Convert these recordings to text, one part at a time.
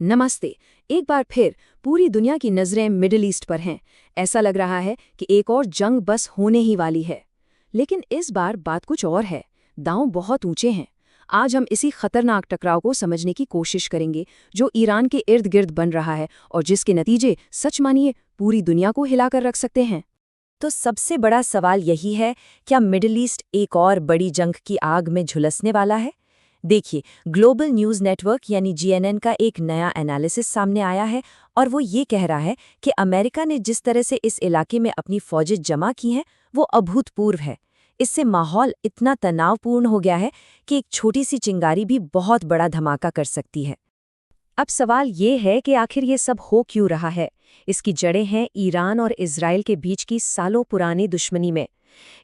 नमस्ते। एक बार फिर पूरी दुनिया की नज़रें मिडिल ईस्ट पर हैं। ऐसा लग रहा है कि एक और जंग बस होने ही वाली है। लेकिन इस बार बात कुछ और है। दांव बहुत ऊंचे हैं। आज हम इसी खतरनाक टकराव को समझने की कोशिश करेंगे जो ईरान के इर्द गिर्द बन रहा है और जिसके नतीजे सच मानिए पूरी दुनिया को हिलाकर रख सकते हैं। तो सबसे बड़ा सवाल यही है, क्या मिडिल ईस्ट एक और बड़ी जंग की आग में झुलसने वाला है? देखिए, ग्लोबल न्यूज़ नेटवर्क यानी जीएनएन का एक नया एनालिसिस सामने आया है और वो ये कह रहा है कि अमेरिका ने जिस तरह से इस इलाके में अपनी फौजें जमा की हैं वो अभूतपूर्व है। इससे माहौल इतना तनावपूर्ण हो गया है कि एक छोटी सी चिंगारी भी बहुत बड़ा धमाका कर सकती है। अब सवाल ये है कि आखिर ये सब हो क्यों रहा है। इसकी जड़ें हैं ईरान और इजराइल के बीच की सालों पुरानी दुश्मनी में।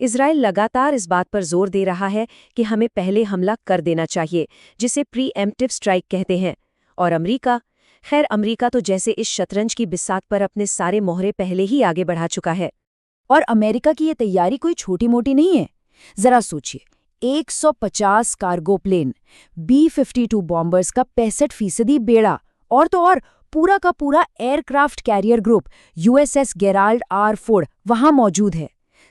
इजराइल लगातार इस बात पर जोर दे रहा है कि हमें पहले हमला कर देना चाहिए, जिसे प्रीएम्प्टिव स्ट्राइक कहते हैं। और अमेरिका तो जैसे इस शतरंज की बिसात पर अपने सारे मोहरे पहले ही आगे बढ़ा चुका है। और अमेरिका की ये तैयारी कोई छोटी मोटी नहीं है। जरा सोचिए, 150 कार्गो प्लेन, B-52 बॉम्बर्स का 65% बेड़ा, और तो और पूरा का पूरा aircraft carrier group USS Gerald R Ford वहां मौजूद है।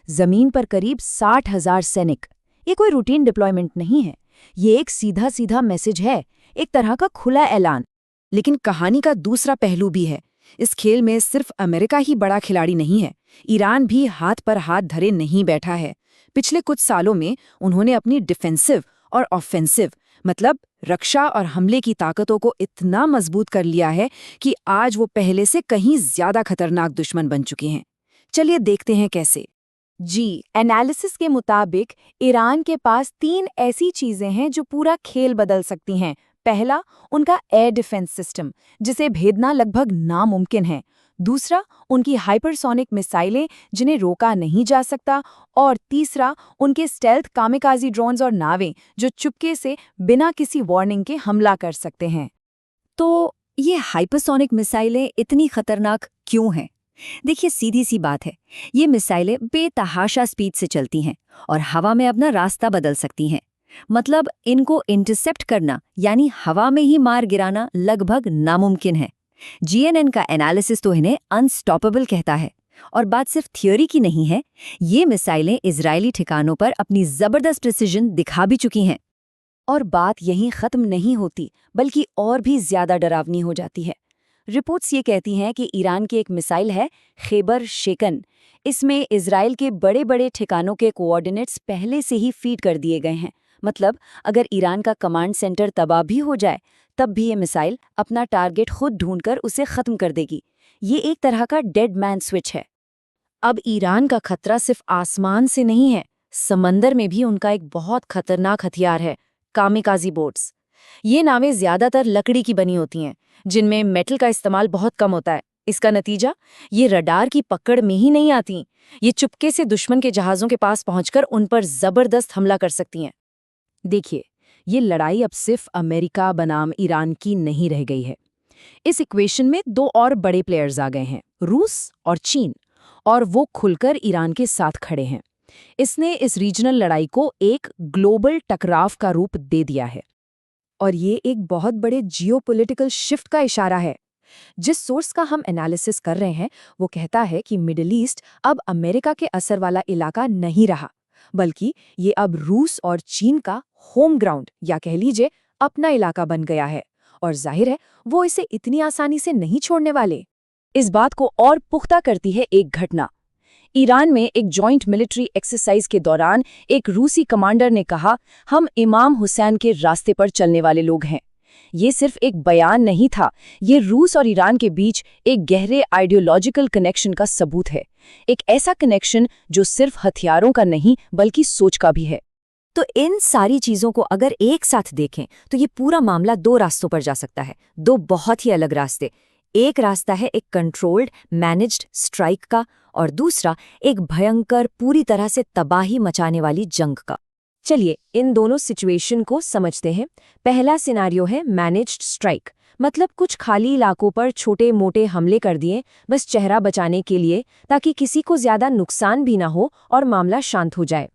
जमीन पर करीब 60,000 सैनिक। ये कोई रूटीन डिप्लॉयमेंट नहीं है। ये एक सीधा सीधा मैसेज है, एक तरह का खुला ऐलान। लेकिन कहानी का दूसरा पहलू भी है। इस खेल में सिर्फ अमेरिका ही बड़ा खिलाड़ी नहीं है, ईरान भी हाथ पर हाथ धरे नहीं बैठा है। पिछले कुछ सालों में उन्होंने अपनी डिफेंसिव और ऑफेंसिव मतलब रक्षा और हमले की ताकतों को इतना मजबूत कर लिया है कि आज वो पहले से कहीं ज्यादा खतरनाक दुश्मन बन चुके हैं। चलिए देखते हैं कैसे। जी, एनालिसिस के मुताबिक ईरान के पास 3 ऐसी चीजें हैं जो पूरा खेल बदल सकती हैं। पहला, उनका एयर डिफेंस सिस्टम, जिसे भेदना लगभग नामुमकिन है। दूसरा, उनकी हाइपरसोनिक मिसाइलें, जिन्हें रोका नहीं जा सकता। और तीसरा, उनके स्टेल्थ कामिकाजी ड्रोन्स और नावें, जो चुपके से बिना किसी वार्निंग के हमला कर सकते हैं। तो ये हाइपरसोनिक मिसाइलें इतनी खतरनाक क्यों हैं? देखिए, सीधी सी बात है, ये मिसाइलें बेतहाशा स्पीड से चलती हैं और हवा में अपना रास्ता बदल सकती हैं। मतलब इनको इंटरसेप्ट करना यानी हवा में ही मार गिराना लगभग नामुमकिन है। जीएनएन का एनालिसिस तो इन्हें अनस्टॉपेबल कहता है। और बात सिर्फ थियोरी की नहीं है, ये मिसाइलें इजरायली ठिकानों पर अपनी जबरदस्त प्रिसिजन दिखा भी चुकी हैं। और बात यहीं खत्म नहीं होती, बल्कि और भी ज्यादा डरावनी हो जाती है। रिपोर्ट्स ये कहती हैं कि ईरान की एक मिसाइल है खैबर शेकन। इसमें इजराइल के बड़े बड़े ठिकानों के कोऑर्डिनेट्स पहले से ही फीड कर दिए गए हैं। मतलब अगर ईरान का कमांड सेंटर तबाह भी हो जाए, तब भी ये मिसाइल अपना टारगेट खुद ढूंढकर उसे खत्म कर देगी। ये एक तरह का डेड मैन स्विच है। अब ईरान का खतरा सिर्फ आसमान से नहीं है, समंदर में भी उनका एक बहुत खतरनाक हथियार है, कामिकाजी बोट्स। ये नावें ज्यादातर लकड़ी की बनी होती हैं, जिनमें मेटल का इस्तेमाल बहुत कम होता है। इसका नतीजा, ये रडार की पकड़ में ही नहीं आती। ये चुपके से दुश्मन के जहाज़ों के पास पहुंचकर उन पर जबरदस्त हमला कर सकती हैं। देखिए, ये लड़ाई अब सिर्फ अमेरिका बनाम ईरान की नहीं रह गई है। इस इक्वेशन में 2 और बड़े प्लेयर्स आ गए हैं, रूस और चीन, और वो खुलकर ईरान के साथ खड़े हैं। इसने इस रीजनल लड़ाई को एक ग्लोबल टकराव का रूप दे दिया है। और ये एक बहुत बड़े जियोपॉलिटिकल शिफ्ट का इशारा है। जिस सोर्स का हम एनालिसिस कर रहे हैं वो कहता है कि मिडिल ईस्ट अब अमेरिका के असर वाला इलाका नहीं रहा, बल्कि ये अब रूस और चीन का होम ग्राउंड या कह लीजिए अपना इलाका बन गया है। और जाहिर है वो इसे इतनी आसानी से नहीं छोड़ने वाले। इस बात को और पुख्ता करती है एक घटना। ईरान में एक जॉइंट मिलिट्री एक्सरसाइज के दौरान एक रूसी कमांडर ने कहा, हम इमाम हुसैन के रास्ते पर चलने वाले लोग हैं। ये सिर्फ एक बयान नहीं था, ये रूस और ईरान के बीच एक गहरे आइडियोलॉजिकल कनेक्शन का सबूत है। एक ऐसा कनेक्शन जो सिर्फ हथियारों का नहीं बल्कि सोच का भी है। तो इन सारी चीजों को अगर एक साथ देखें तो ये पूरा मामला 2 रास्तों पर जा सकता है, 2 बहुत ही अलग रास्ते। एक रास्ता है एक कंट्रोल्ड मैनेज्ड स्ट्राइक का, और दूसरा एक भयंकर पूरी तरह से तबाही मचाने वाली जंग का। चलिए इन दोनों सिचुएशन को समझते हैं। पहला सिनारियो है मैनेज्ड स्ट्राइक, मतलब कुछ खाली इलाकों पर छोटे मोटे हमले कर दिए बस चेहरा बचाने के लिए, ताकि किसी को ज्यादा नुकसान भी ना हो और मामला शांत हो जाए।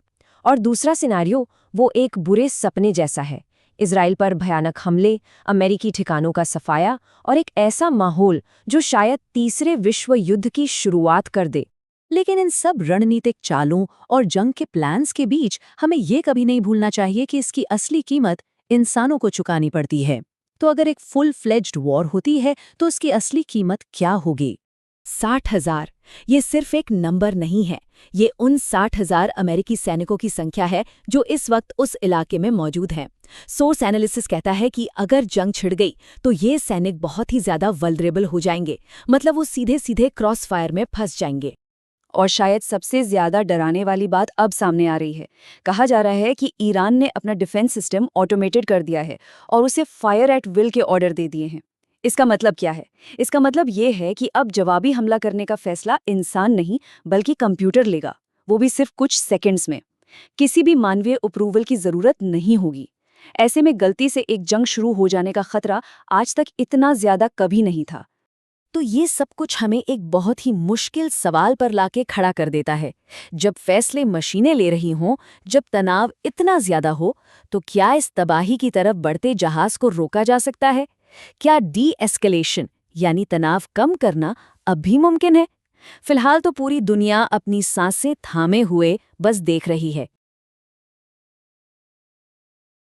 और दूसरा सिनारियो वो एक बुरे सपने जैसा है। इजराइल पर भयानक हमले, अमेरिकी ठिकानों का सफाया और एक ऐसा माहौल जो शायद तीसरे विश्व युद्ध की शुरुआत कर दे। लेकिन इन सब रणनीतिक चालों और जंग के प्लान्स के बीच हमें ये कभी नहीं भूलना चाहिए कि इसकी असली कीमत इंसानों को चुकानी पड़ती है। तो अगर एक फुल फ्लेज्ड वॉर होती है तो उसकी असली कीमत क्या होगी? 60,000 ये सिर्फ एक नंबर नहीं है, ये उन 60,000 अमेरिकी सैनिकों की संख्या है जो इस वक्त उस इलाके में मौजूद हैं। सोर्स एनालिसिस कहता है कि अगर जंग छिड़ गई तो ये सैनिक बहुत ही ज्यादा वल्नरेबल हो जाएंगे, मतलब वो सीधे सीधे क्रॉस फायर में फंस जाएंगे। और शायद सबसे ज्यादा डराने वाली बात अब सामने आ रही है। कहा जा रहा है कि ईरान ने अपना डिफेंस सिस्टम ऑटोमेटेड कर दिया है और उसे फायर एट विल के ऑर्डर दे दिए हैं। इसका मतलब क्या है? इसका मतलब ये है कि अब जवाबी हमला करने का फैसला इंसान नहीं बल्कि कंप्यूटर लेगा, वो भी सिर्फ कुछ सेकंड्स में। किसी भी मानवीय अप्रूवल की जरूरत नहीं होगी। ऐसे में गलती से एक जंग शुरू हो जाने का खतरा आज तक इतना ज्यादा कभी नहीं था। तो ये सब कुछ हमें एक बहुत ही मुश्किल सवाल पर लाके खड़ा कर देता है। जब फैसले मशीनें ले रही हों, जब तनाव इतना ज्यादा हो, तो क्या इस तबाही की तरफ बढ़ते जहाज को रोका जा सकता है? क्या डी-एस्केलेशन यानी तनाव कम करना अब भी मुमकिन है? फिलहाल तो पूरी दुनिया अपनी सांसें थामे हुए बस देख रही है।